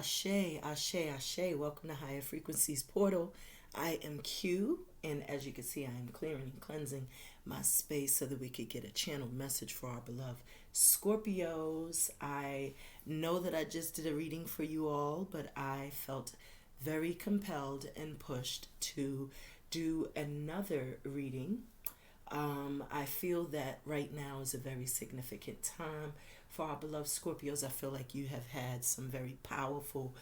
Ashe, Ashe, Ashe. Welcome to Higher Frequencies Portal. I am Q, and as you can see, I am clearing and cleansing my space so that we could get a channeled message for our beloved Scorpios. I know that I just did a reading for you all, but I felt very compelled and pushed to do another reading. I feel that right now is a very significant time for our beloved Scorpios. I feel like you have had some very powerful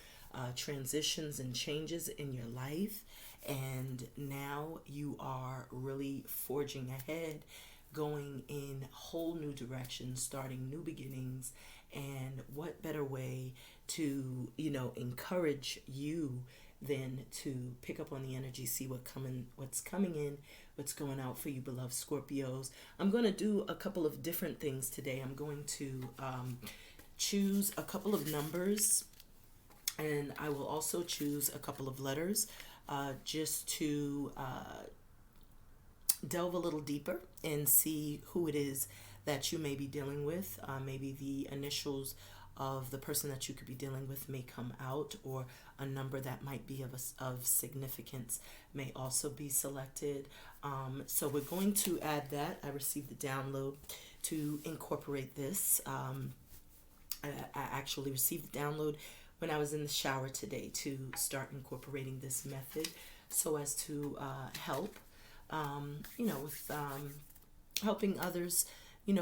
transitions and changes in your life, and now you are really forging ahead, going in whole new directions, starting new beginnings. And what better way to, encourage you than to pick up on the energy, see what's coming in, what's going out for you, beloved Scorpios. I'm going to do a couple of different things today. I'm going to choose a couple of numbers, and I will also choose a couple of letters just to delve a little deeper and see who it is that you may be dealing with. Maybe the initials of the person that you could be dealing with may come out, or a number that might be of significance may also be selected. So we're going to add that. I received the download to incorporate this. I actually received the download when I was in the shower today to start incorporating this method so as to help, with helping others,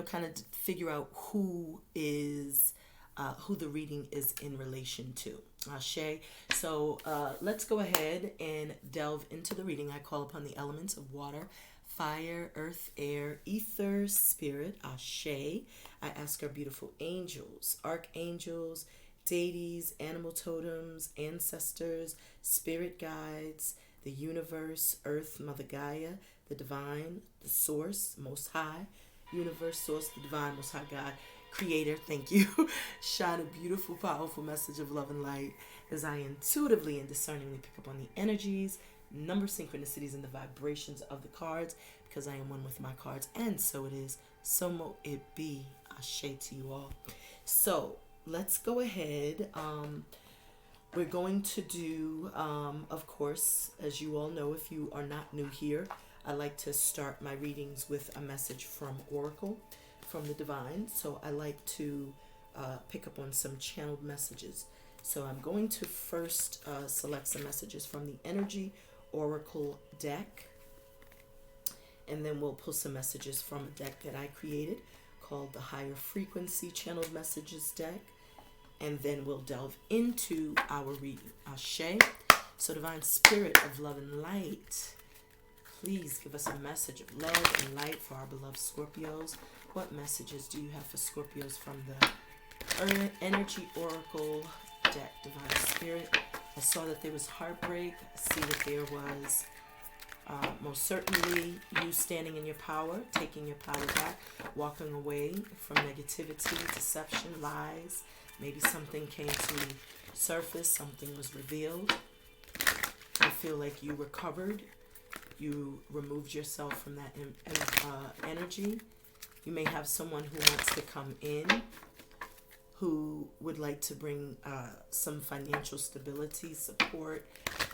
kind of figure out who the reading is in relation to. Ashe. So let's go ahead and delve into the reading. I call upon the elements of water, fire, earth, air, ether, spirit. Ashe. I ask our beautiful angels, archangels, deities, animal totems, ancestors, spirit guides, the universe, earth, Mother Gaia, the divine, the source, most high, universe, source, the divine, most high God, creator, thank you. Shine a beautiful, powerful message of love and light as I intuitively and discerningly pick up on the energies, number synchronicities, and the vibrations of the cards, because I am one with my cards, and so it is, so mo it be. Ashe to you all. So let's go ahead. We're going to do, of course, as you all know, if you are not new here, I like to start my readings with a message from Oracle, from the divine. So I like to pick up on some channeled messages. So I'm going to first select some messages from the Energy Oracle deck, and then we'll pull some messages from a deck that I created called the Higher Frequency Channeled Messages deck, and then we'll delve into our reading. Ashe. So divine spirit of love and light, please give us a message of love and light for our beloved Scorpios. What messages do you have for Scorpios from the Energy Oracle deck, divine spirit? I saw that there was heartbreak. I see that there was most certainly you standing in your power, taking your power back, walking away from negativity, deception, lies. Maybe something came to surface, something was revealed. I feel like you recovered. You removed yourself from that energy. You may have someone who wants to come in, who would like to bring some financial stability, support,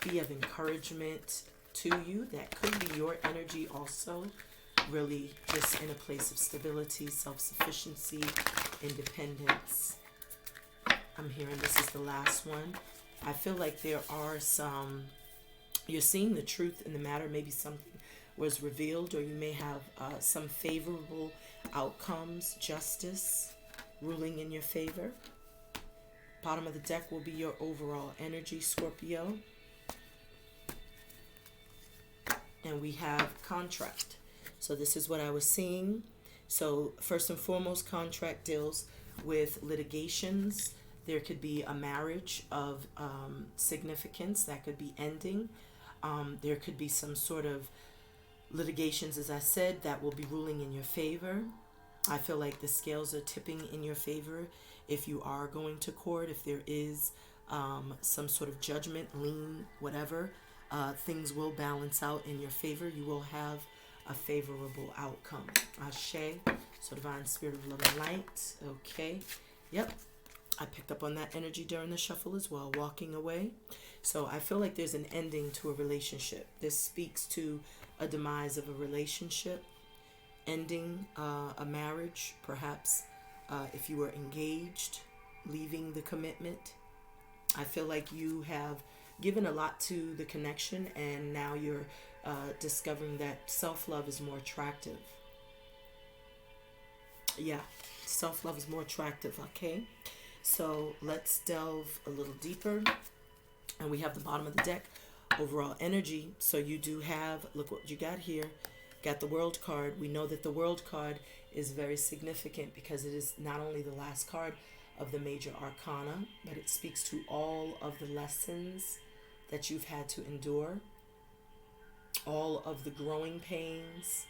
be of encouragement to you. That could be your energy also. Really just in a place of stability, self-sufficiency, independence. I'm hearing this is the last one. I feel like there are some, you're seeing the truth in the matter. Maybe something was revealed, or you may have some favorable outcomes, justice ruling in your favor. Bottom of the deck will be your overall energy, Scorpio. And we have contract. So this is what I was seeing. So first and foremost, contract deals with litigations. There could be a marriage of significance that could be ending. There could be some sort of litigations, as I said, that will be ruling in your favor. I feel like the scales are tipping in your favor if you are going to court, if there is some sort of judgment, lien, whatever. Things will balance out in your favor. You will have a favorable outcome. Ashe. So divine spirit of love and light. Okay. Yep. I picked up on that energy during the shuffle as well, walking away. So I feel like there's an ending to a relationship. This speaks to a demise of a relationship, ending a marriage, perhaps if you were engaged, leaving the commitment. I feel like you have given a lot to the connection, and now you're discovering that self-love is more attractive. Yeah, self-love is more attractive, okay? So let's delve a little deeper. And we have the bottom of the deck, overall energy. So you do have, look what you got here. Got the World card. We know that the World card is very significant because it is not only the last card of the major arcana, but it speaks to all of the lessons that you've had to endure, all of the growing pains.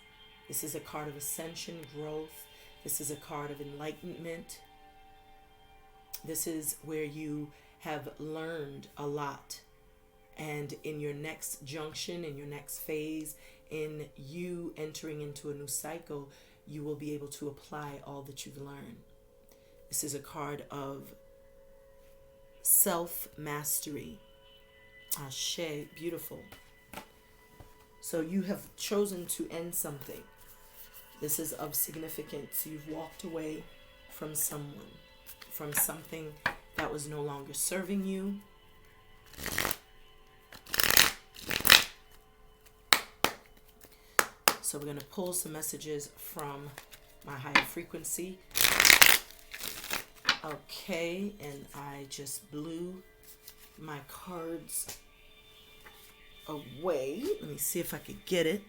This is a card of ascension, growth. This is a card of enlightenment. This is where you have learned a lot. And in your next junction, in your next phase, in you entering into a new cycle, you will be able to apply all that you've learned. This is a card of self-mastery. Ashe, beautiful. So you have chosen to end something. This is of significance. You've walked away from someone, from something that was no longer serving you. So we're going to pull some messages from my higher frequency. Okay, and I just blew my cards away. Let me see if I could get it.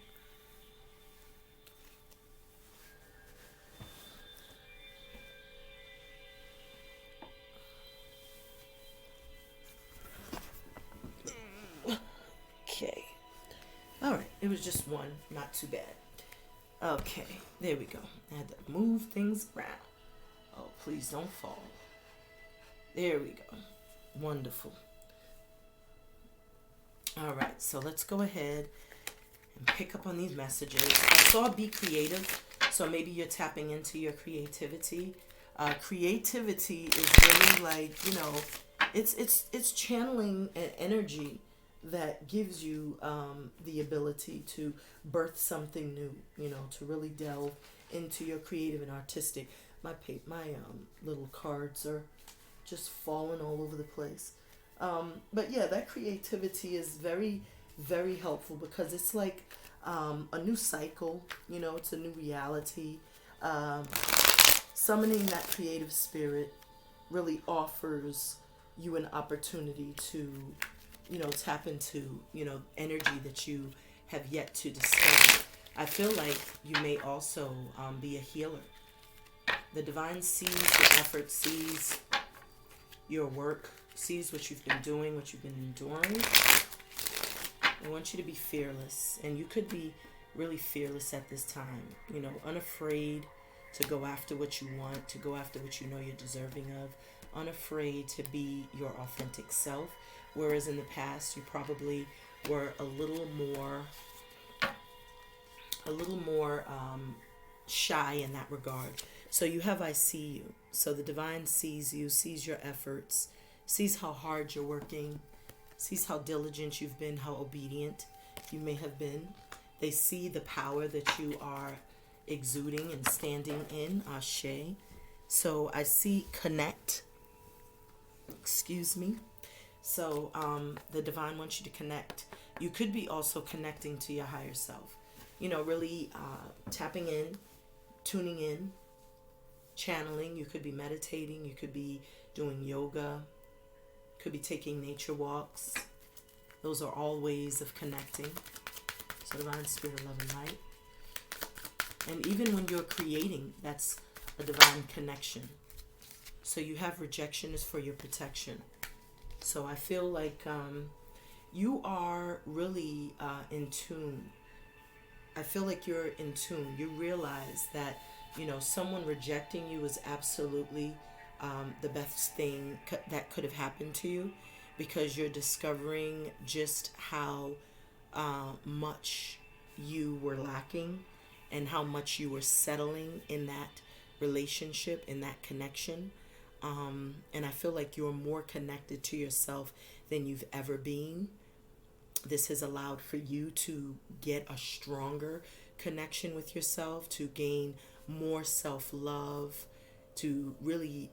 Okay. All right, it was just one, not too bad. Okay, there we go. I had to move things around. Oh, please don't fall. There we go. Wonderful. All right, so let's go ahead and pick up on these messages. I saw be creative, so maybe you're tapping into your creativity. Creativity is really like, you know, it's channeling an energy that gives you the ability to birth something new, you know, to really delve into your creative and artistic. My little cards are just falling all over the place. But yeah, that creativity is very, very helpful because it's like a new cycle, you know, it's a new reality. Summoning that creative spirit really offers you an opportunity to, you know, tap into, you know, energy that you have yet to discover. I feel like you may also be a healer. The divine sees your effort, sees your work, sees what you've been doing, what you've been enduring. I want you to be fearless, and you could be really fearless at this time, you know, unafraid to go after what you want, to go after what you know you're deserving of, unafraid to be your authentic self, whereas in the past you probably were a little more shy in that regard. So you have I see you. So the divine sees you, sees your efforts, sees how hard you're working, sees how diligent you've been, how obedient you may have been. They see the power that you are exuding and standing in, Ashe. So I see connect. Excuse me. So the divine wants you to connect. You could be also connecting to your higher self. You know, really tapping in, tuning in, channeling. You could be meditating. You could be doing yoga. Could be taking nature walks. Those are all ways of connecting. So divine spirit, love, and light. And even when you're creating, that's a divine connection. So you have rejection is for your protection. So I feel like you are really in tune. I feel like you're in tune. You realize that, you know, someone rejecting you is absolutely the best thing that could have happened to you, because you're discovering just how much you were lacking and how much you were settling in that relationship, in that connection. And I feel like you're more connected to yourself than you've ever been. This has allowed for you to get a stronger connection with yourself, to gain more self-love, to really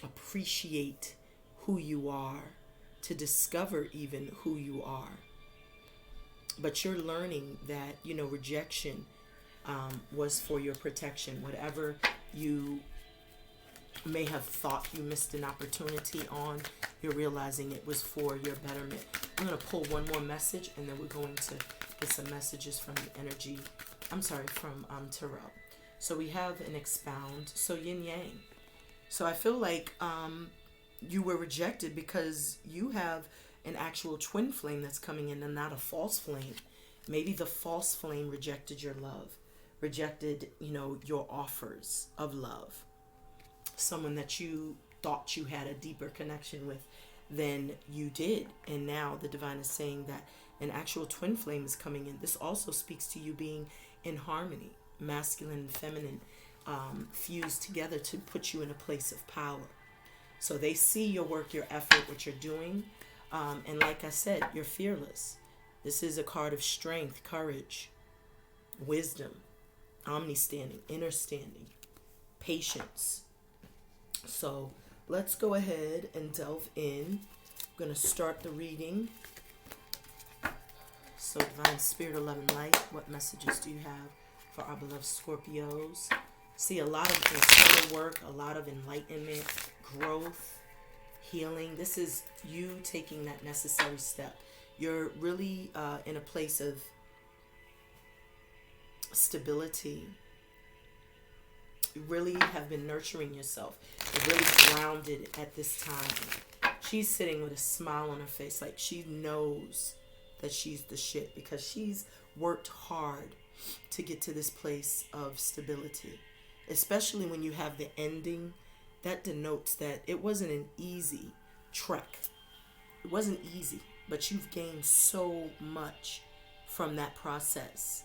appreciate who you are, to discover even who you are. But you're learning that, rejection was for your protection. Whatever you may have thought you missed an opportunity on, you're realizing it was for your betterment. I'm going to pull one more message, and then we're going to get some messages from the energy. From Tarot. So we have an expound. So yin yang. So I feel like you were rejected because you have an actual twin flame that's coming in and not a false flame. Maybe the false flame rejected your love, rejected, your offers of love. Someone that you thought you had a deeper connection with than you did. And now the divine is saying that an actual twin flame is coming in. This also speaks to you being in harmony, masculine and feminine fused together to put you in a place of power. So they see your work, your effort, what you're doing. And like I said, you're fearless. This is a card of strength, courage, wisdom, omni-standing, inner standing, patience. So let's go ahead and delve in. I'm going to start the reading. So Divine Spirit, 11 Light, what messages do you have for our beloved Scorpios? See a lot of internal work, a lot of enlightenment, growth, healing. This is you taking that necessary step. You're really in a place of stability. You really have been nurturing yourself. You're really grounded at this time. She's sitting with a smile on her face, like she knows that she's the shit, because she's worked hard to get to this place of stability. Especially when you have the ending, that denotes that it wasn't an easy trek. It wasn't easy, but you've gained so much from that process.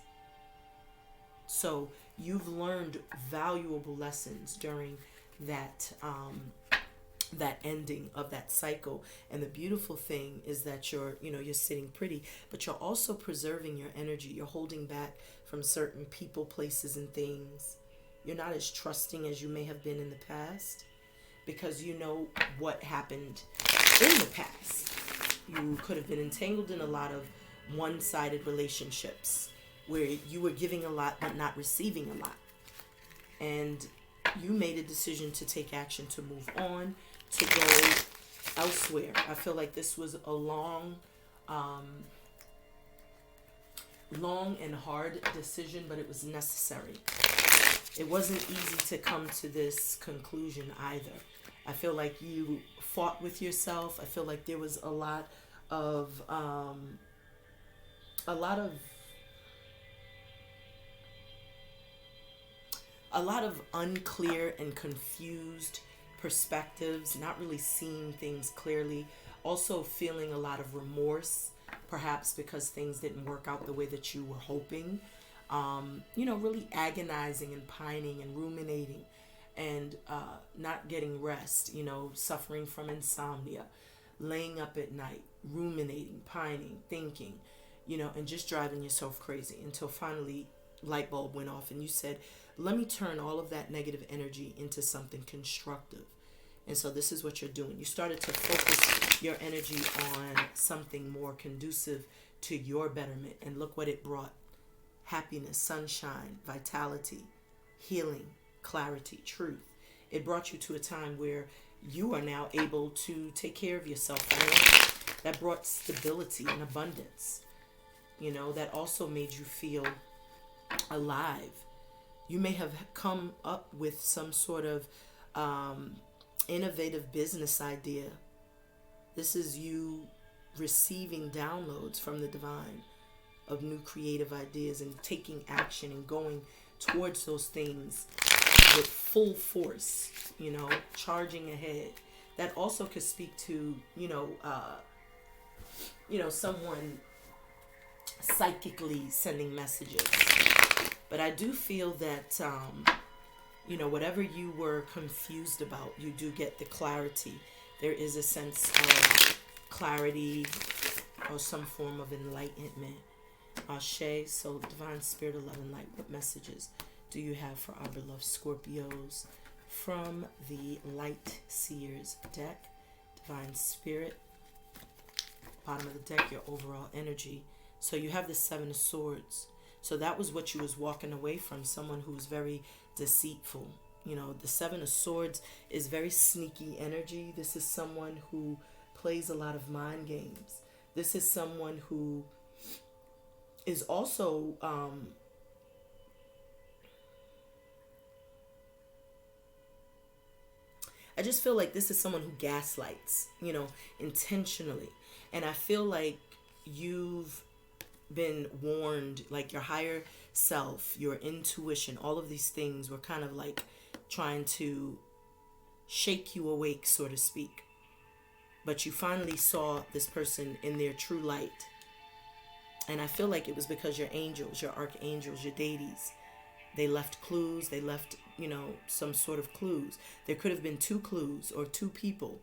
So you've learned valuable lessons during that that ending of that cycle. And the beautiful thing is that you're sitting pretty, but you're also preserving your energy. You're holding back from certain people, places, and things. You're not as trusting as you may have been in the past, because you know what happened in the past. You could have been entangled in a lot of one-sided relationships where you were giving a lot but not receiving a lot. And you made a decision to take action, to move on, to go elsewhere. I feel like this was a long and hard decision, but it was necessary. It wasn't easy to come to this conclusion either. I feel like you fought with yourself. I feel like there was a lot of unclear and confused perspectives, not really seeing things clearly. Also feeling a lot of remorse, perhaps because things didn't work out the way that you were hoping. Really agonizing and pining and ruminating and not getting rest, suffering from insomnia, laying up at night, ruminating, pining, thinking, and just driving yourself crazy until finally light bulb went off and you said, let me turn all of that negative energy into something constructive. And so this is what you're doing. You started to focus your energy on something more conducive to your betterment. And look what it brought. Happiness, sunshine, vitality, healing, clarity, truth. It brought you to a time where you are now able to take care of yourself. That brought stability and abundance. That also made you feel alive. You may have come up with some sort of innovative business idea. This is you receiving downloads from the divine of new creative ideas and taking action and going towards those things with full force, charging ahead. That also could speak to, someone psychically sending messages. But I do feel that, you know, whatever you were confused about, you do get the clarity. There is a sense of clarity or some form of enlightenment. Ashe. So divine spirit of love and light, what messages do you have for our beloved Scorpios from the Light Seers deck? Divine spirit, bottom of the deck, your overall energy. So you have the Seven of Swords. So that was what you was walking away from, someone who was very deceitful. You know, the Seven of Swords is very sneaky energy. This is someone who plays a lot of mind games. This is someone who is also I just feel like this is someone who gaslights, you know, intentionally. And I feel like you've been warned, like your higher self, your intuition, all of these things were kind of like trying to shake you awake, so to speak. But you finally saw this person in their true light. And I feel like it was because your angels, your archangels, your deities, they left clues, they left, you know, some sort of clues. There could have been two clues or two people,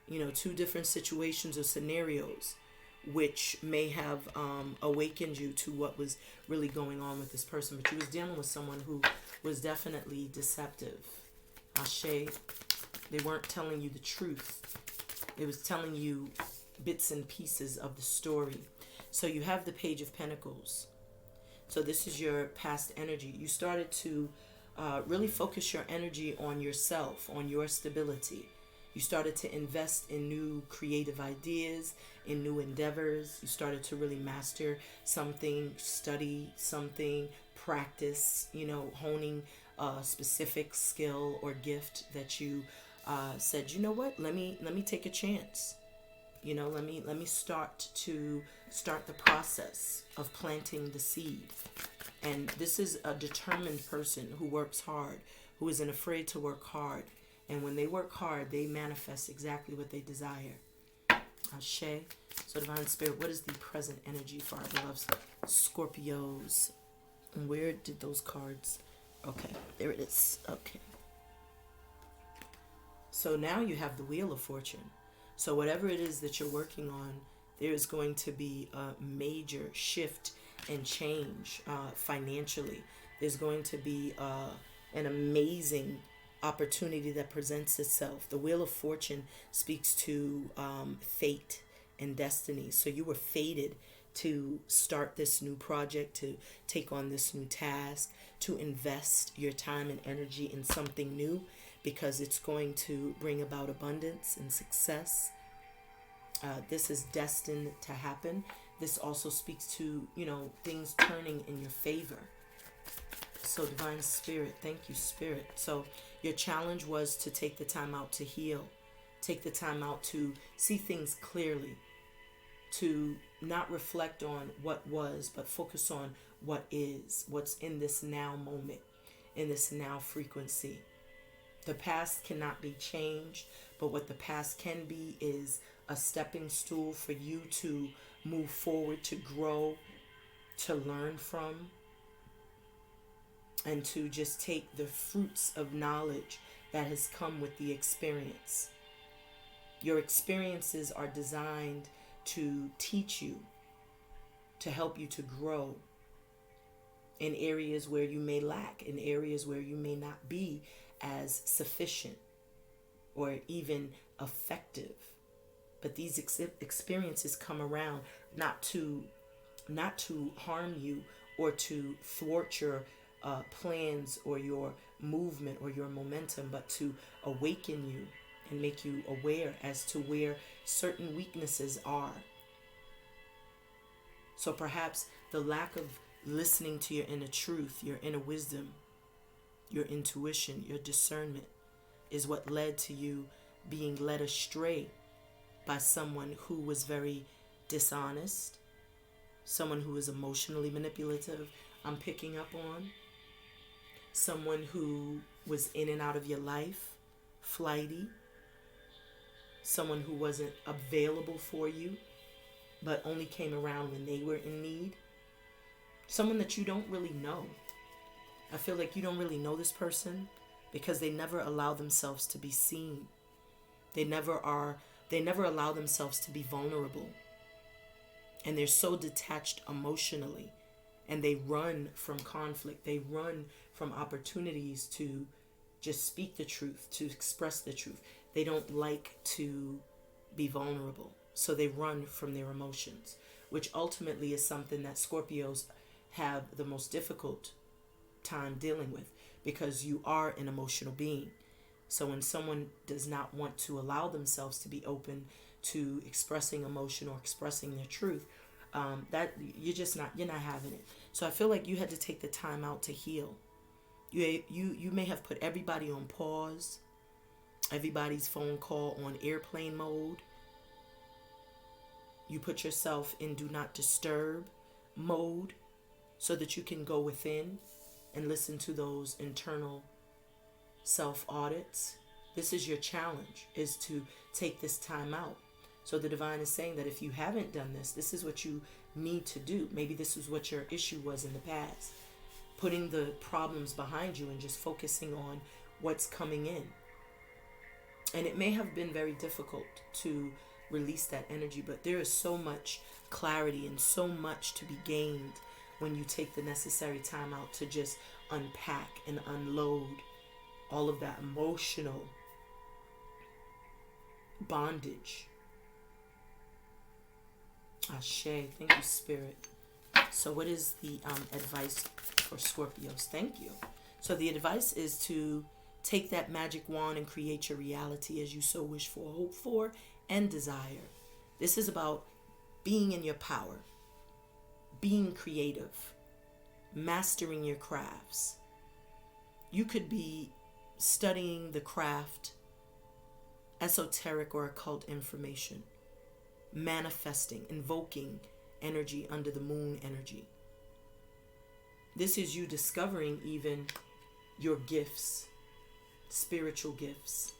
you know, two different situations or scenarios which may have awakened you to what was really going on with this person. But you was dealing with someone who was definitely deceptive. Ashe, they weren't telling you the truth. It was telling you bits and pieces of the story. So you have the Page of Pentacles. So this is your past energy. You started to really focus your energy on yourself, on your stability. You started to invest in new creative ideas, in new endeavors. You started to really master something, study something, practice, you know, honing a specific skill or gift that you said, you know what, let me take a chance. You know, let me start the process of planting the seed. And this is a determined person who works hard, who isn't afraid to work hard. And when they work hard, they manifest exactly what they desire. Ashe. So divine spirit, what is the present energy for our beloved Scorpios? And where did those cards? Okay, there it is. Okay. So now you have the Wheel of Fortune. So whatever it is that you're working on, there is going to be a major shift and change financially. There's going to be an amazing opportunity that presents itself. The Wheel of Fortune speaks to fate and destiny. So you were fated to start this new project, to take on this new task, to invest your time and energy in something new, because it's going to bring about abundance and success. This is destined to happen. This also speaks to, you know, things turning in your favor. So divine spirit, thank you, spirit. So your challenge was to take the time out to heal. Take the time out to see things clearly. To not reflect on what was, but focus on what is. What's in this now moment, in this now frequency. The past cannot be changed, but what the past can be is a stepping stool for you to move forward, to grow, to learn from, and to just take the fruits of knowledge that has come with the experience. Your experiences are designed to teach you, to help you to grow in areas where you may lack, in areas where you may not be as sufficient or even effective. But these experiences come around not to harm you or to thwart your plans or your movement or your momentum, but to awaken you and make you aware as to where certain weaknesses are. So perhaps the lack of listening to your inner truth, your inner wisdom, your intuition, your discernment is what led to you being led astray by someone who was very dishonest, someone who was emotionally manipulative, I'm picking up on, someone who was in and out of your life, flighty, someone who wasn't available for you, but only came around when they were in need, someone that you don't really know. I feel like you don't really know this person. because they never allow themselves to be seen. They never allow themselves to be vulnerable. And they're so detached emotionally, and they run from conflict. They run from opportunities to just speak the truth, to express the truth. They don't like to be vulnerable, so they run from their emotions, which ultimately is something that Scorpios have the most difficult time dealing with, because you are an emotional being. So when someone does not want to allow themselves to be open to expressing emotion or expressing their truth, that you're not having it. So I feel like you had to take the time out to heal. You may have put everybody on pause, everybody's phone call on airplane mode. You put yourself in do not disturb mode so that you can go within and listen to those internal self audits. This is your challenge, is to take this time out. So the divine is saying that if you haven't done this, this is what you need to do. Maybe this is what your issue was in the past. Putting the problems behind you and just focusing on what's coming in. And it may have been very difficult to release that energy, but there is so much clarity and so much to be gained when you take the necessary time out to just unpack and unload all of that emotional bondage. Ashe, thank you, Spirit. So what is the advice for Scorpios? Thank you. So the advice is to take that magic wand and create your reality as you so wish for, hope for, and desire. This is about being in your power, being creative, mastering your crafts. You could be studying the craft, esoteric or occult information, manifesting, invoking energy under the moon energy. This is you discovering even your gifts, spiritual gifts,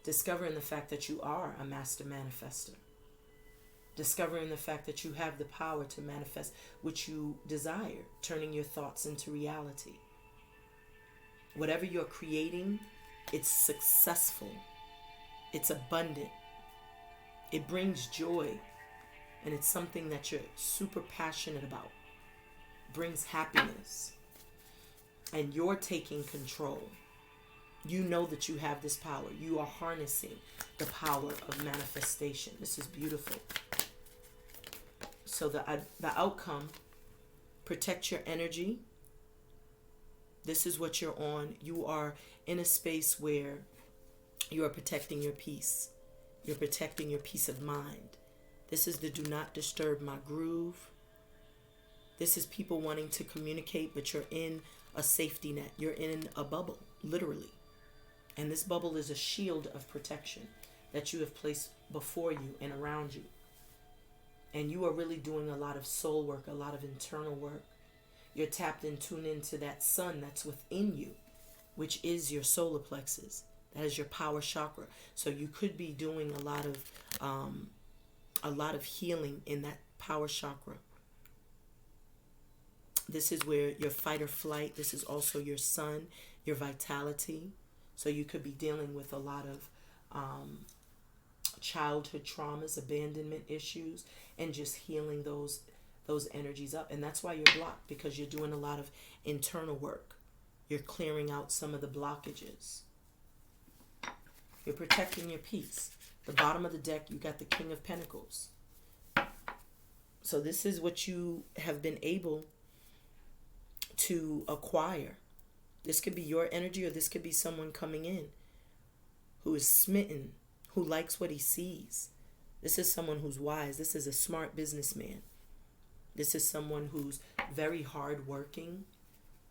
discovering the fact that you are a master manifester, discovering the fact that you have the power to manifest what you desire, turning your thoughts into reality. Whatever you're creating, it's successful, it's abundant, it brings joy, and it's something that you're super passionate about, brings happiness, and you're taking control. You know that you have this power. You are harnessing the power of manifestation. This is beautiful. So the outcome, protect your energy. This is what you're on. You are in a space where you are protecting your peace. You're protecting your peace of mind. This is the do not disturb my groove. This is people wanting to communicate, but you're in a safety net. You're in a bubble, literally. And this bubble is a shield of protection that you have placed before you and around you. And you are really doing a lot of soul work, a lot of internal work. You're tapped and tuned into that sun that's within you, which is your solar plexus. That is your power chakra. So you could be doing a lot of healing in that power chakra. This is where your fight or flight. This is also your sun, your vitality. So you could be dealing with a lot of childhood traumas, abandonment issues, and just healing those energies up. And that's why you're blocked, because you're doing a lot of internal work. You're clearing out some of the blockages. You're protecting your peace. The bottom of the deck, you got the King of Pentacles. So this is what you have been able to acquire. This could be your energy, or this could be someone coming in who is smitten, who likes what he sees. This is someone who's wise. This is a smart businessman. This is someone who's very hardworking,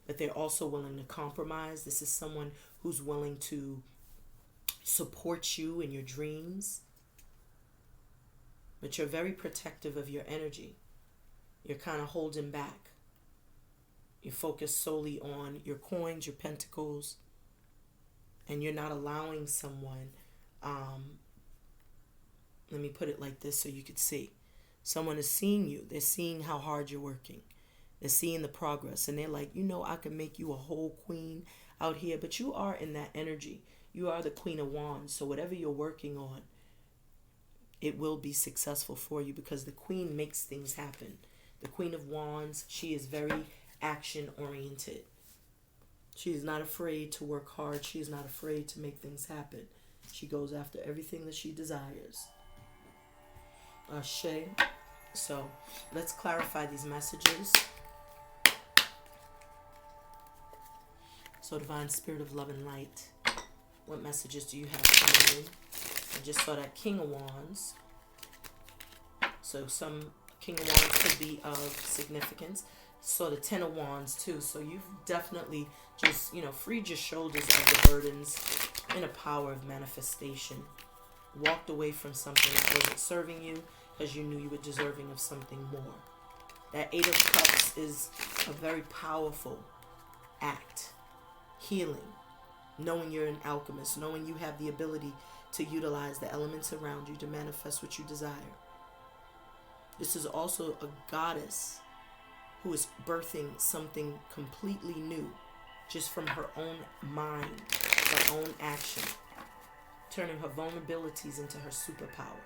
but they're also willing to compromise. This is someone who's willing to support you in your dreams. But you're very protective of your energy. You're kind of holding back. You focus solely on your coins, your pentacles, and you're not allowing someone, let me put it like this so you could see. Someone is seeing you. They're seeing how hard you're working. They're seeing the progress, and they're like, you know, I can make you a whole queen out here. But you are in that energy. You are the Queen of Wands. So whatever you're working on, it will be successful for you, because the Queen makes things happen. The Queen of Wands, she is very action oriented. She is not afraid to work hard. She is not afraid to make things happen. She goes after everything that she desires. Ashe. So let's clarify these messages. So Divine Spirit of Love and Light, what messages do you have coming in? I just saw that King of Wands. So some King of Wands could be of significance. So the Ten of Wands too. So you've definitely just, freed your shoulders of the burdens in a power of manifestation. Walked away from something that wasn't serving you because you knew you were deserving of something more. That Eight of Cups is a very powerful act. Healing. Knowing you're an alchemist. Knowing you have the ability to utilize the elements around you to manifest what you desire. This is also a goddess who is birthing something completely new just from her own mind, her own action, turning her vulnerabilities into her superpower.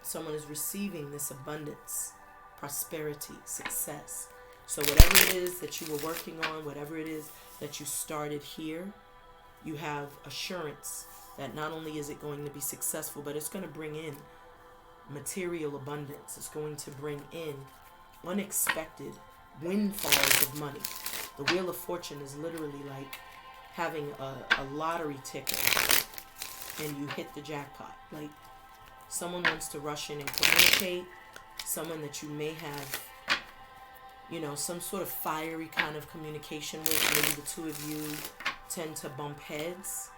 Someone is receiving this abundance, prosperity, success. So whatever it is that you were working on, whatever it is that you started here, you have assurance that not only is it going to be successful, but it's going to bring in material abundance. It's going to bring in unexpected windfalls of money. The Wheel of Fortune is literally like having a lottery ticket and you hit the jackpot. Like someone wants to rush in and communicate, someone that you may have, some sort of fiery kind of communication with. Maybe the two of you tend to bump heads.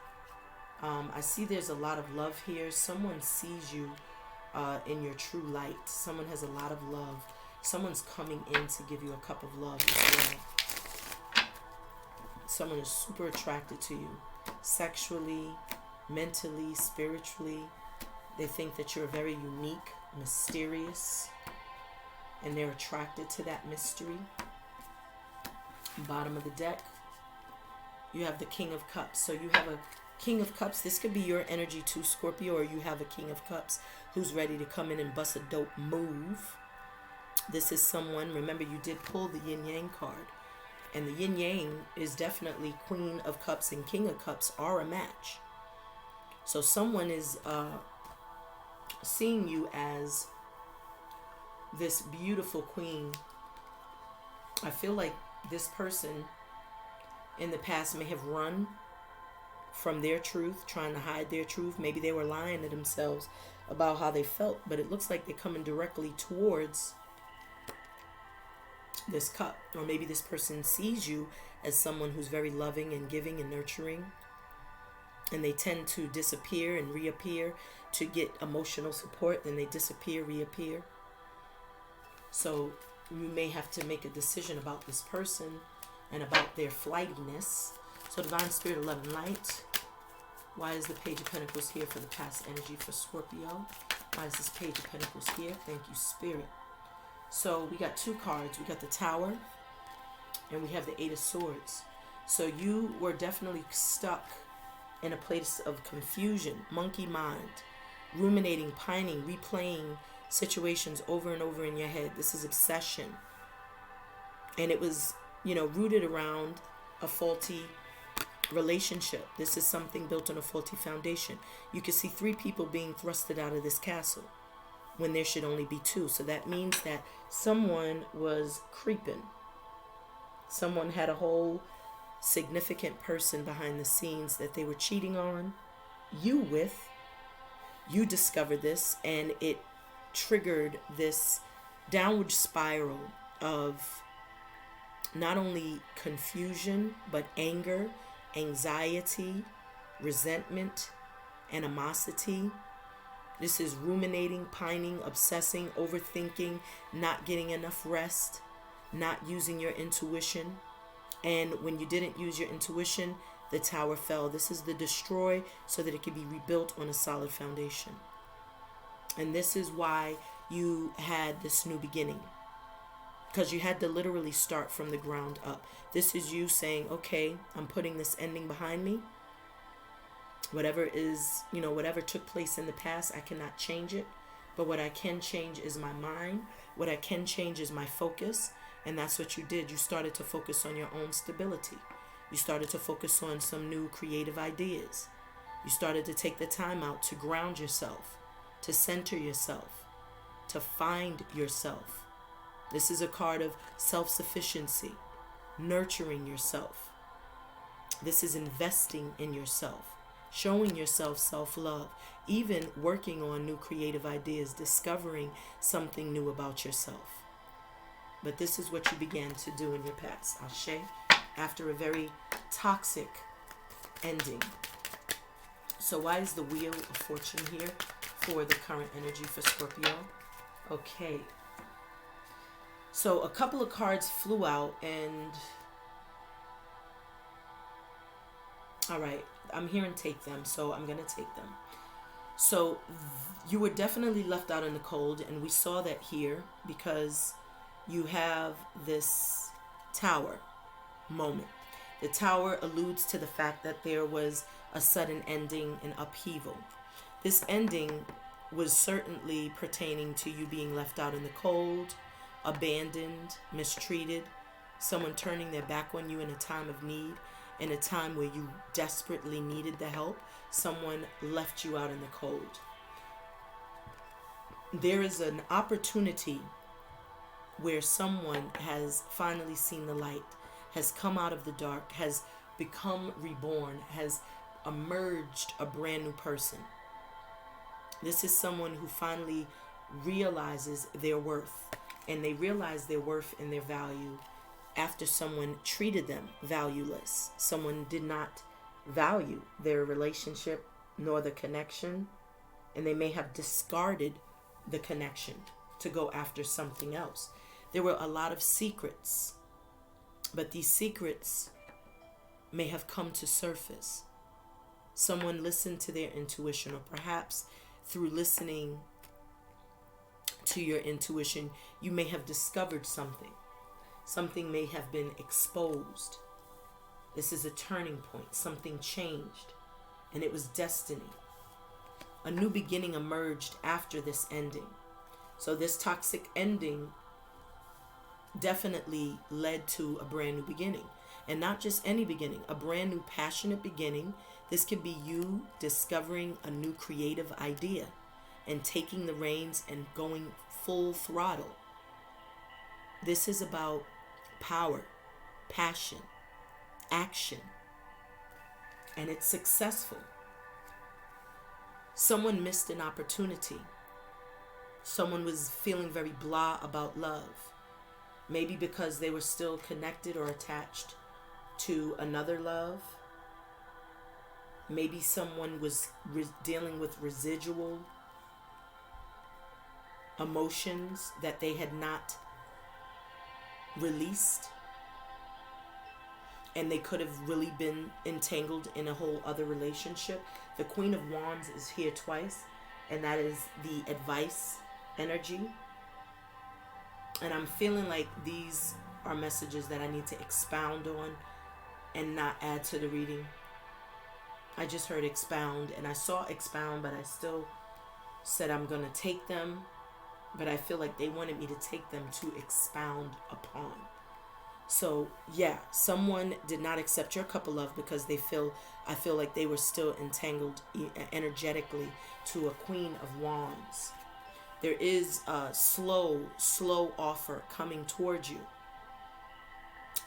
I see there's a lot of love here. Someone sees you in your true light. Someone has a lot of love. Someone's coming in to give you a cup of love as well. Someone is super attracted to you. Sexually, mentally, spiritually. They think that you're very unique, mysterious, and they're attracted to that mystery. Bottom of the deck, you have the King of Cups. So you have a King of Cups. This could be your energy too, Scorpio, or you have a King of Cups who's ready to come in and bust a dope move. This is someone, remember you did pull the Yin Yang card. And the Yin Yang is definitely Queen of Cups and King of Cups are a match. So someone is seeing you as this beautiful queen. I feel like this person in the past may have run from their truth, trying to hide their truth. Maybe they were lying to themselves about how they felt, but it looks like they're coming directly towards this cup. Or maybe this person sees you as someone who's very loving and giving and nurturing, and they tend to disappear and reappear to get emotional support. Then they disappear, reappear. So you may have to make a decision about this person and about their flightiness. So Divine Spirit of Love and Light, why is the Page of Pentacles here for the past energy for Scorpio? Why is this Page of Pentacles here? Thank you, Spirit. So we got two cards. We got the Tower and we have the Eight of Swords. So you were definitely stuck in a place of confusion, monkey mind, ruminating, pining, replaying situations over and over in your head. This is obsession. And it was, rooted around a faulty relationship. This is something built on a faulty foundation. You can see 3 people being thrusted out of this castle when there should only be 2. So that means that someone was creeping. Someone had a whole significant person behind the scenes that they were cheating on you with. You discovered this, and it triggered this downward spiral of not only confusion, but anger, anxiety, resentment, animosity. This is ruminating, pining, obsessing, overthinking, not getting enough rest, not using your intuition. And when you didn't use your intuition, the tower fell. This is the destroy so that it can be rebuilt on a solid foundation. And this is why you had this new beginning. because you had to literally start from the ground up. This is you saying, okay, I'm putting this ending behind me. Whatever is, whatever took place in the past, I cannot change it. But what I can change is my mind. What I can change is my focus. And that's what you did. You started to focus on your own stability. You started to focus on some new creative ideas. You started to take the time out to ground yourself, to center yourself, to find yourself. This is a card of self-sufficiency, nurturing yourself. This is investing in yourself, showing yourself self-love, even working on new creative ideas, discovering something new about yourself. But this is what you began to do in your past, Ashe, after a very toxic ending. So why is the Wheel of Fortune here for the current energy for Scorpio? Okay. So a couple of cards flew out and... all right, I'm hearing take them, so I'm going to take them. So you were definitely left out in the cold, and we saw that here because you have this Tower moment. The Tower alludes to the fact that there was a sudden ending and upheaval. This ending was certainly pertaining to you being left out in the cold, abandoned, mistreated, someone turning their back on you in a time of need, in a time where you desperately needed the help. Someone left you out in the cold. There is an opportunity where someone has finally seen the light, has come out of the dark, has become reborn, has emerged a brand new person. This is someone who finally realizes their worth, and they realize their worth and their value after someone treated them valueless. Someone did not value their relationship nor the connection, and they may have discarded the connection to go after something else. There were a lot of secrets, but these secrets may have come to surface. Someone listened to their intuition, or perhaps through listening to your intuition, you may have discovered something. Something may have been exposed. This is a turning point. Something changed, and it was destiny. A new beginning emerged after this ending. So this toxic ending definitely led to a brand new beginning. And not just any beginning, a brand new passionate beginning. This could be you discovering a new creative idea and taking the reins and going full throttle. This is about power, passion, action, and it's successful. Someone missed an opportunity. Someone was feeling very blah about love. Maybe because they were still connected or attached to another love. Maybe someone was dealing with residual emotions that they had not released, and they could have really been entangled in a whole other relationship. The Queen of Wands is here twice, and that is the advice energy. And I'm feeling like these are messages that I need to expound on and not add to the reading. I just heard expound, and I saw expound, but I still said I'm going to take them. But I feel like they wanted me to take them to expound upon. So, yeah, someone did not accept your cup of love because I feel like they were still entangled energetically to a Queen of Wands. There is a slow offer coming towards you.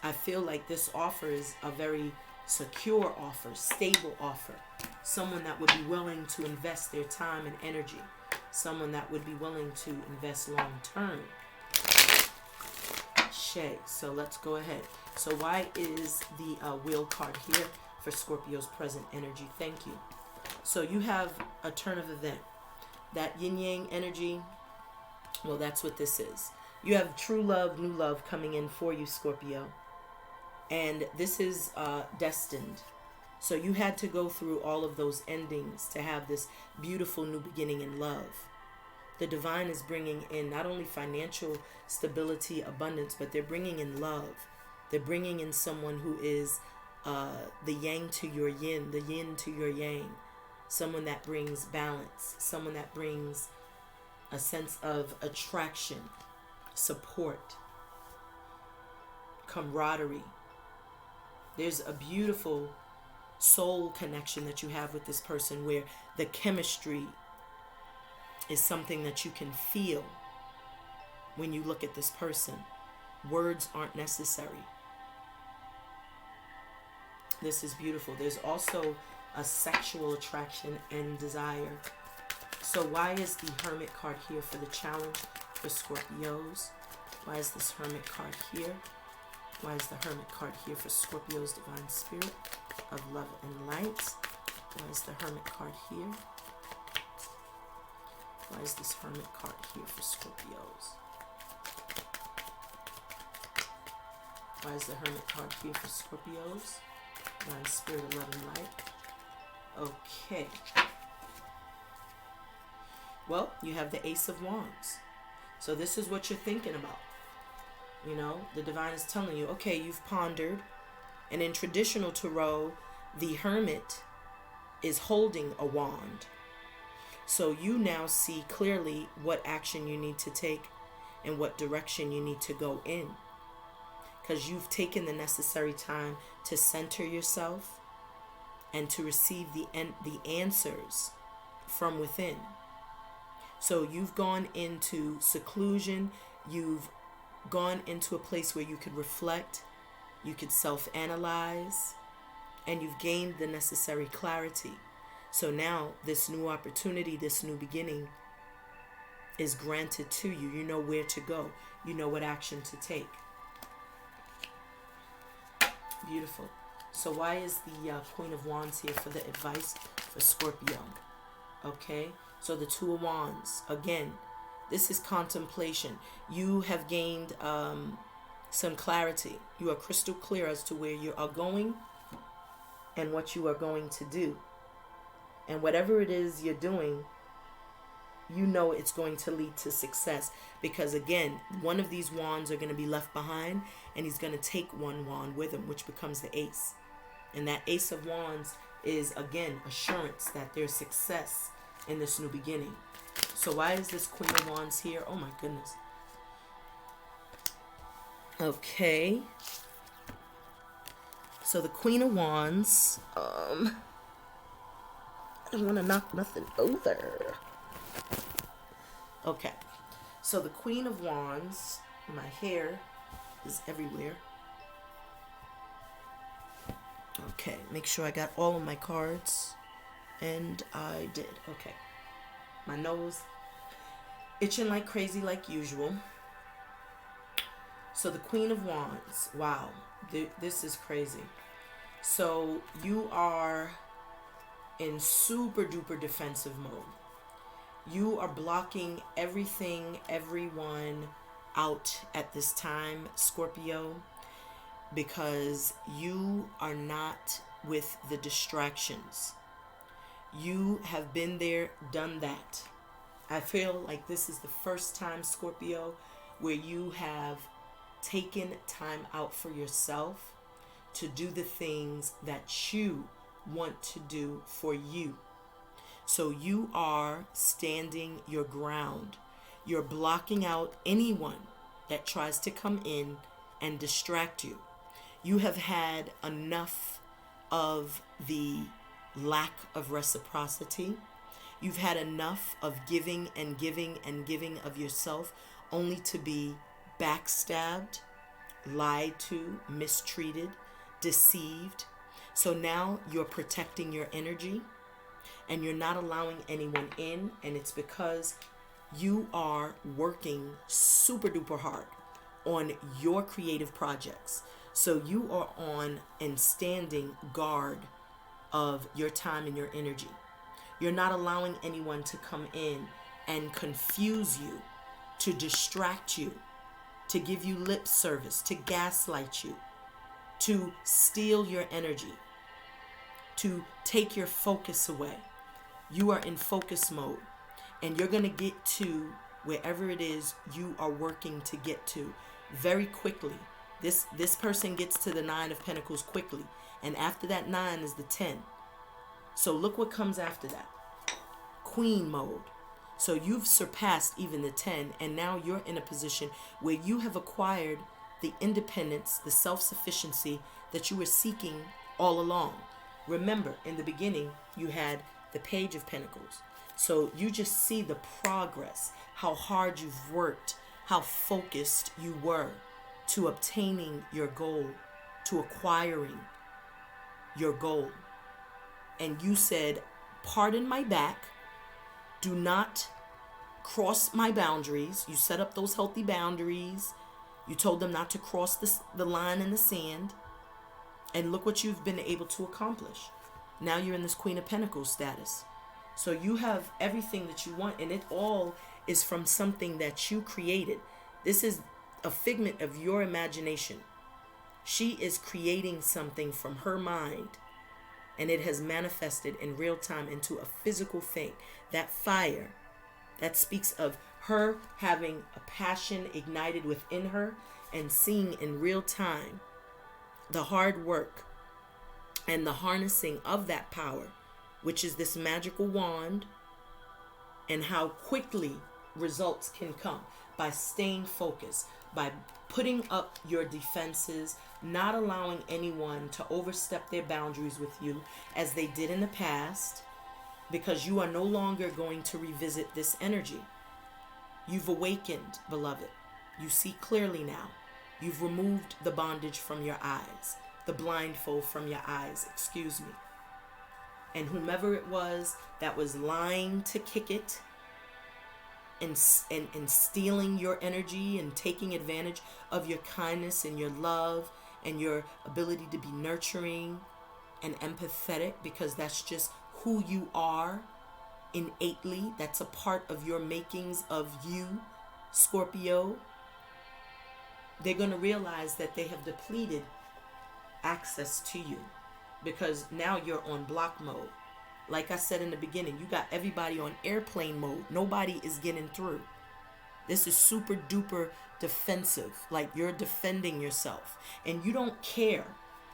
I feel like this offer is a very secure offer, stable offer. Someone that would be willing to invest their time and energy. Someone that would be willing to invest long term. Shay. So let's go ahead. So why is the wheel card here for Scorpio's present energy? Thank you. So you have a turn of event. That yin-yang energy, well, that's what this is. You have true love, new love coming in for you, Scorpio. And this is destined. So you had to go through all of those endings to have this beautiful new beginning in love. The divine is bringing in not only financial stability, abundance, but they're bringing in love. They're bringing in someone who is the yang to your yin, the yin to your yang. Someone that brings balance. Someone that brings a sense of attraction, support, camaraderie. There's a beautiful soul connection that you have with this person where the chemistry is something that you can feel when you look at this person. Words aren't necessary. This is beautiful. There's also a sexual attraction and desire. So why is the Hermit card here for the challenge for Scorpios? Why is this Hermit card here? Why is the Hermit card here for Scorpio's divine spirit of love and light? Why is the Hermit card here? Why is this Hermit card here for Scorpios? Why is the Hermit card here for Scorpios? Divine spirit of love and light. Okay. Well, you have the Ace of Wands. So this is what you're thinking about. You know, the divine is telling you, okay, you've pondered. And in traditional tarot, the Hermit is holding a wand. So you now see clearly what action you need to take and what direction you need to go in. Because you've taken the necessary time to center yourself and to receive the answers from within. So you've gone into seclusion. You've gone into a place where you could reflect, you could self-analyze, and you've gained the necessary clarity. So now this new opportunity, this new beginning is granted to you. You know where to go. You know what action to take. Beautiful. So why is the Queen of Wands here for the advice for Scorpio? Okay. So the Two of Wands. Again, this is contemplation. You have gained some clarity. You are crystal clear as to where you are going and what you are going to do. And whatever it is you're doing, you know it's going to lead to success. Because again, one of these wands are going to be left behind, and he's going to take one wand with him, which becomes the Ace. And that Ace of Wands is, again, assurance that there's success in this new beginning. So why is this Queen of Wands here? Oh my goodness. Okay. So the Queen of Wands, I don't want to knock nothing over. Okay. So the Queen of Wands, my hair is everywhere. Okay, make sure I got all of my cards. And I did. Okay. My nose itching like crazy like usual. So the Queen of Wands. Wow. This is crazy. So you are in super duper defensive mode. You are blocking everything, everyone out at this time, Scorpio, because you are not with the distractions. You have been there, done that. I feel like this is the first time, Scorpio, where you have taken time out for yourself to do the things that you want to do for you. So you are standing your ground. You're blocking out anyone that tries to come in and distract you. You have had enough of the lack of reciprocity. You've had enough of giving and giving and giving of yourself only to be backstabbed, lied to, mistreated, deceived. So now you're protecting your energy and you're not allowing anyone in, and it's because you are working super duper hard on your creative projects. So you are on and standing guard of your time and your energy. You're not allowing anyone to come in and confuse you, to distract you, to give you lip service, to gaslight you, to steal your energy, to take your focus away. You are in focus mode. And you're going to get to wherever it is you are working to get to very quickly. This person gets to the 9 of Pentacles quickly. And after that 9 is the 10. So look what comes after that. Queen mode. So you've surpassed even the 10, and now you're in a position where you have acquired the independence, the self-sufficiency that you were seeking all along. Remember, in the beginning, you had the Page of Pentacles. So you just see the progress, how hard you've worked, how focused you were to obtaining your goal, to acquiring your goal. And you said, pardon my back. Do not cross my boundaries. You set up those healthy boundaries. You told them not to cross the line in the sand. And look what you've been able to accomplish. Now you're in this Queen of Pentacles status. So you have everything that you want, and it all is from something that you created. This is a figment of your imagination. She is creating something from her mind, and it has manifested in real time into a physical thing. That fire, that speaks of her having a passion ignited within her and seeing in real time the hard work and the harnessing of that power, which is this magical wand, and how quickly results can come by staying focused, by putting up your defenses, not allowing anyone to overstep their boundaries with you as they did in the past, because you are no longer going to revisit this energy. You've awakened, beloved. You see clearly now. You've removed the bondage from your eyes, the blindfold from your eyes, excuse me. And whomever it was that was lying to kick it and stealing your energy and taking advantage of your kindness and your love and your ability to be nurturing and empathetic, because that's just who you are innately. That's a part of your makings of you, Scorpio. They're going to realize that they have depleted access to you, because now you're on block mode. Like I said in the beginning, you got everybody on airplane mode. Nobody is getting through. This is super duper defensive. Like, you're defending yourself, and you don't care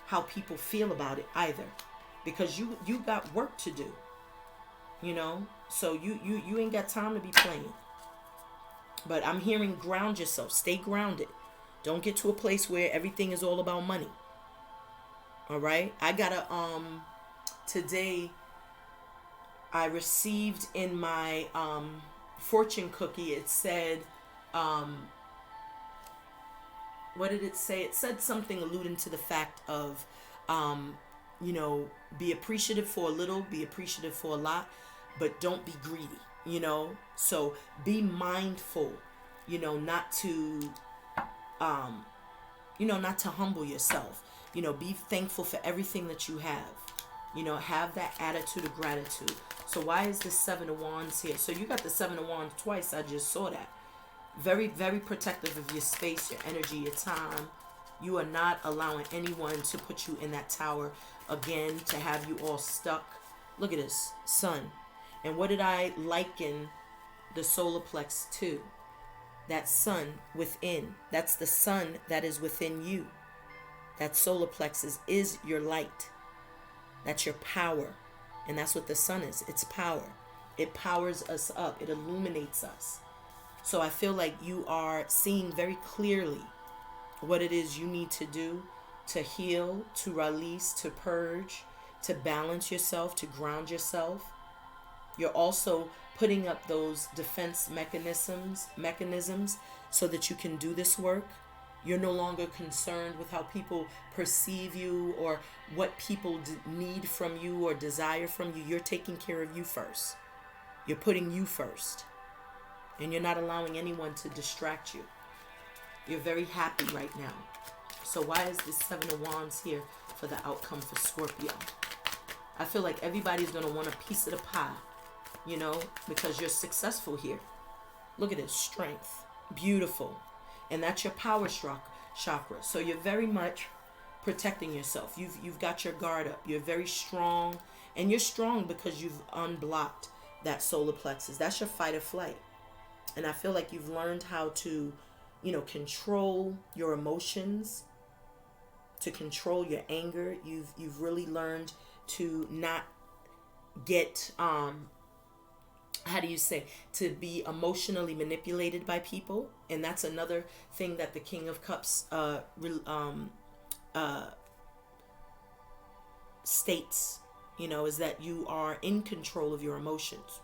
how people feel about it either, because you got work to do, you know. So you ain't got time to be playing. But I'm hearing ground yourself. Stay grounded. Don't get to a place where everything is all about money. All right. I got today I received in my fortune cookie, it said, what did it say? It said something alluding to the fact of, you know, be appreciative for a little, be appreciative for a lot, but don't be greedy, you know. So be mindful, you know, not to, not to humble yourself. You know, be thankful for everything that you have. You know, have that attitude of gratitude. So why is this 7 of Wands here? So you got the 7 of Wands twice. I just saw that. Very, very protective of your space, your energy, your time. You are not allowing anyone to put you in that tower again, to have you all stuck. Look at this, Sun. And what did I liken the solar plex to? That sun within. That's the sun that is within you. That solar plexus is your light. That's your power. And that's what the sun is. It's power. It powers us up. It illuminates us. So I feel like you are seeing very clearly what it is you need to do to heal, to release, to purge, to balance yourself, to ground yourself. You're also putting up those defense mechanisms so that you can do this work. You're no longer concerned with how people perceive you or what people need from you or desire from you. You're taking care of you first. You're putting you first. And you're not allowing anyone to distract you. You're very happy right now. So why is this 7 of Wands here for the outcome for Scorpio? I feel like everybody's going to want a piece of the pie, you know, because you're successful here. Look at this, strength. Beautiful. And that's your power chakra. So you're very much protecting yourself. You've got your guard up. You're very strong. And you're strong because you've unblocked that solar plexus. That's your fight or flight. And I feel like you've learned how to, control your emotions, to control your anger. You've really learned to not get how do you say, to be emotionally manipulated by people. And that's another thing that the King of Cups states, is that you are in control of your emotions.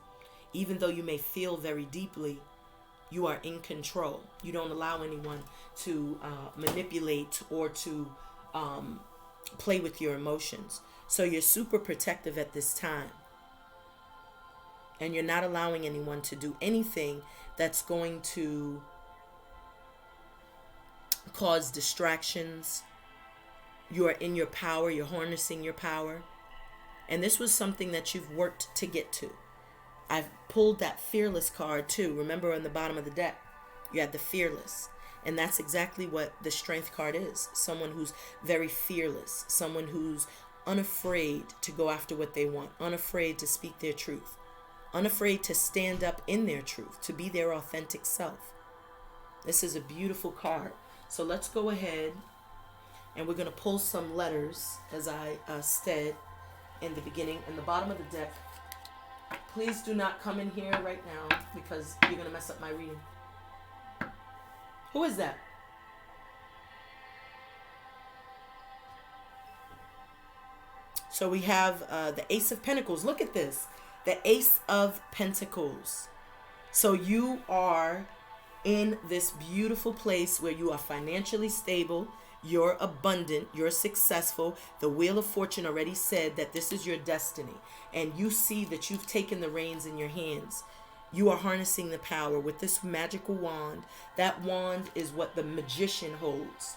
Even though you may feel very deeply, you are in control. You don't allow anyone to manipulate or to play with your emotions. So you're super protective at this time. And you're not allowing anyone to do anything that's going to cause distractions. You are in your power. You're harnessing your power. And this was something that you've worked to get to. I've pulled that fearless card too. Remember on the bottom of the deck, you had the fearless. And that's exactly what the strength card is. Someone who's very fearless. Someone who's unafraid to go after what they want. Unafraid to speak their truth. Unafraid to stand up in their truth. To be their authentic self. This is a beautiful card. So let's go ahead and we're going to pull some letters, as I said in the beginning, in the bottom of the deck. Please do not come in here right now because you're going to mess up my reading. Who is that? So we have the Ace of Pentacles. Look at this. The Ace of Pentacles. So you are in this beautiful place where you are financially stable. You're abundant. You're successful. The Wheel of Fortune already said that this is your destiny. And you see that you've taken the reins in your hands. You are harnessing the power with this magical wand. That wand is what the magician holds.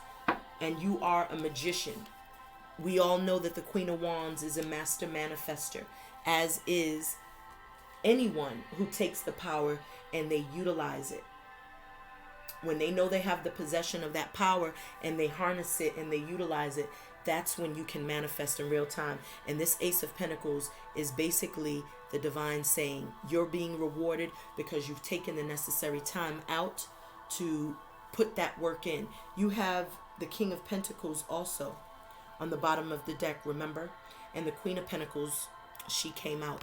And you are a magician. We all know that the Queen of Wands is a master manifester, as is anyone who takes the power and they utilize it. When they know they have the possession of that power and they harness it and they utilize it, that's when you can manifest in real time. And this Ace of Pentacles is basically the divine saying you're being rewarded because you've taken the necessary time out to put that work in. You have the King of Pentacles also on the bottom of the deck, remember? And the Queen of Pentacles, she came out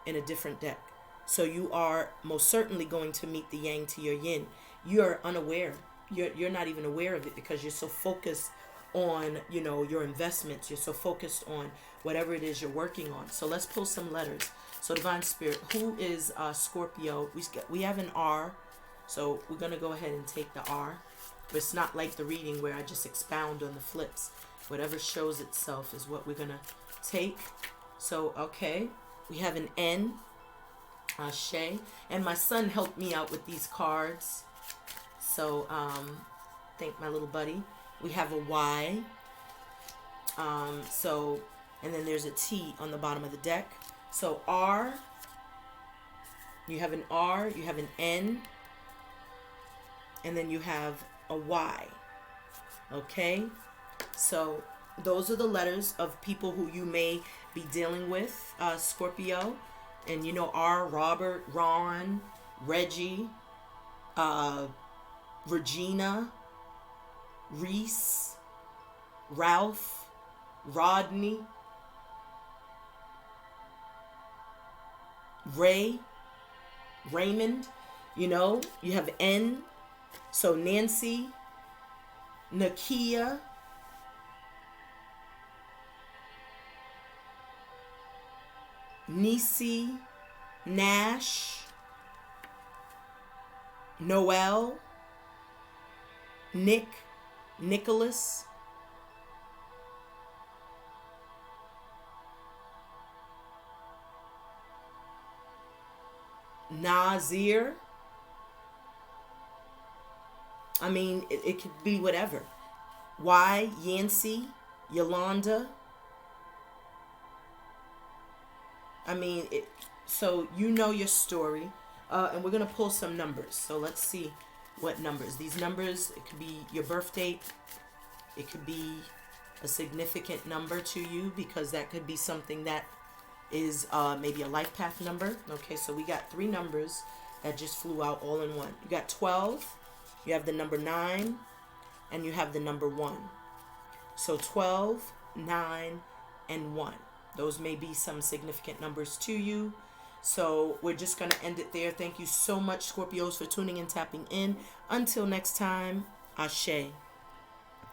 in a different deck. So you are most certainly going to meet the yang to your yin. You're unaware. You're not even aware of it because you're so focused on, your investments. You're so focused on whatever it is you're working on. So let's pull some letters. So Divine Spirit, who is Scorpio? We have an R. So we're going to go ahead and take the R. But it's not like the reading where I just expound on the flips. Whatever shows itself is what we're going to take. So, okay. We have an N. Shay. And my son helped me out with these cards. So, thank my little buddy. We have a Y. And then there's a T on the bottom of the deck. So R. You have an R. You have an N. And then you have a Y. Okay. So those are the letters of people who you may be dealing with, Scorpio. And R, Robert, Ron, Reggie, Regina, Reese, Ralph, Rodney, Ray, Raymond. You have N. So Nancy, Nakia, Nisi, Nash, Noel, Nick, Nicholas, Nazir. I mean, it could be whatever. Y, Yancy, Yolanda. I mean, so your story. And we're going to pull some numbers. So let's see what numbers. These numbers, it could be your birth date. It could be a significant number to you because that could be something that is maybe a life path number. Okay, so we got 3 numbers that just flew out all in one. You got 12, you have the number 9, and you have the number 1. So 12, 9, and 1. Those may be some significant numbers to you. So we're just going to end it there. Thank you so much, Scorpios, for tuning in, tapping in. Until next time, Ashe.